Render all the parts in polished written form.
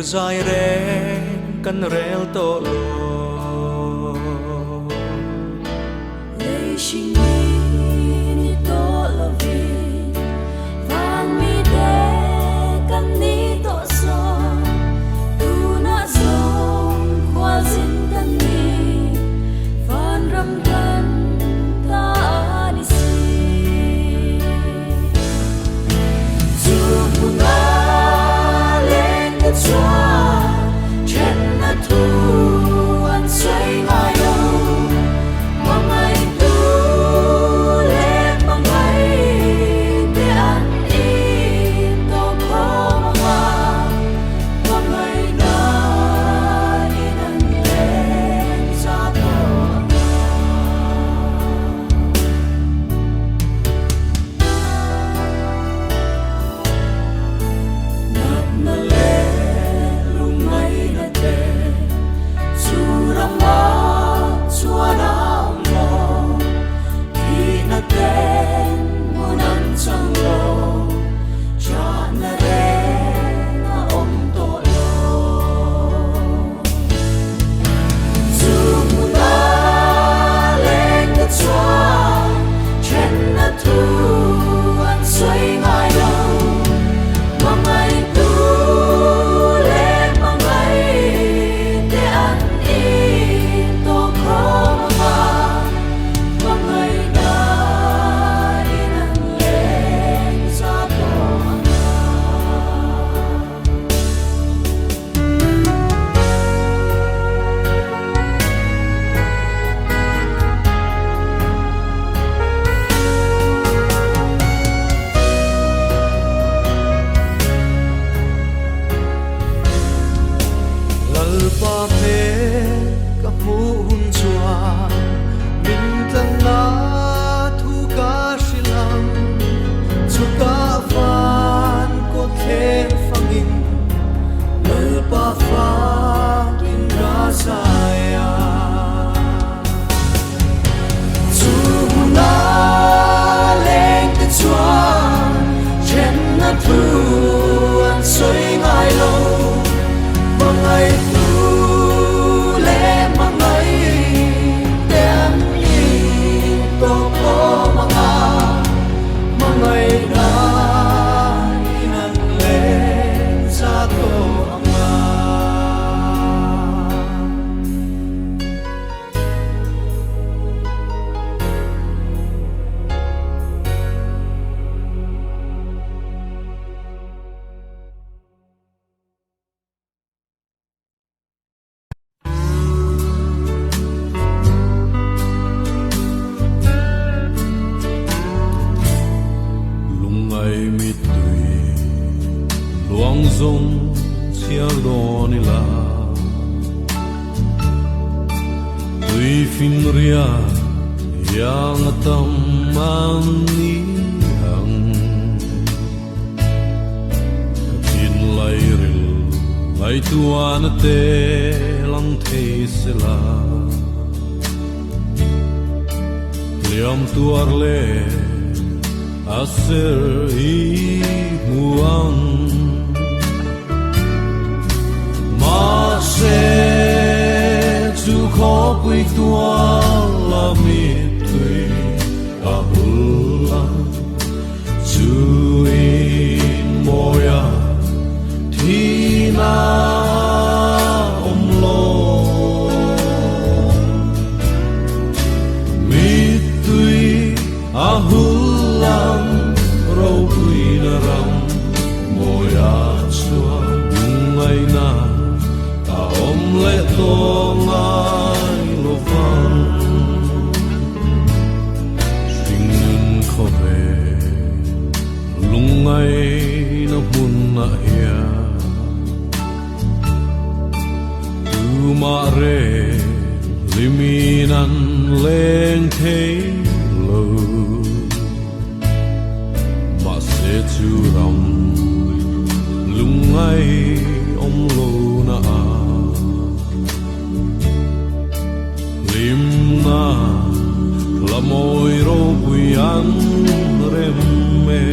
Dài reng căn reo to lo lệ sinh ni to lo vi vang mi de căn ni to so tu na song khoa zin căn ni van ram căn ta ni si chu pu na lên cái cho thu anh say ngay đâu mà ngày tu finria yang tamaniang tin lairil lai tuan te lang thei sela liam tuar le aser I muang ma se chu kho pui tua la mi tui a hula chu in moya thi na lo mi tui a hula ro pui na ram moya chua ngai na ta om le to ngai lo van singin kho ve lungai na mun na hia tu ma re liminan leng thei lo ma se chu ram lungai om lo na a lim na la moi ro pui an rem me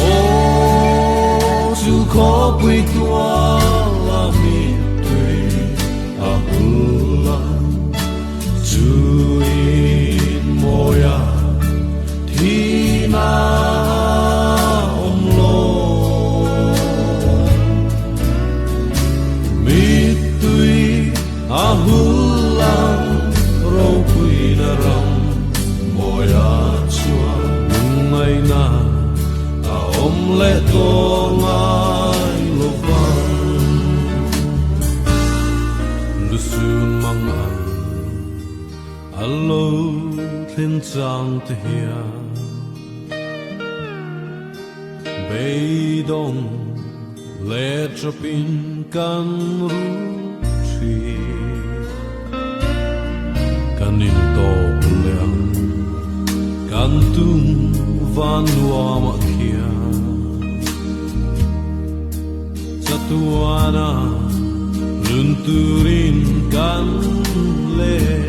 o chu kho pui tua la mi tui a hula chu in moya thi na a hulang ro pui na ram moya chua ngai na a om le to ngai lo van lu sun mang an alo thin chang te hia bei dong le tropin kan ru kanin to leang kan tung van wa ma kia chatuana lunturin kan le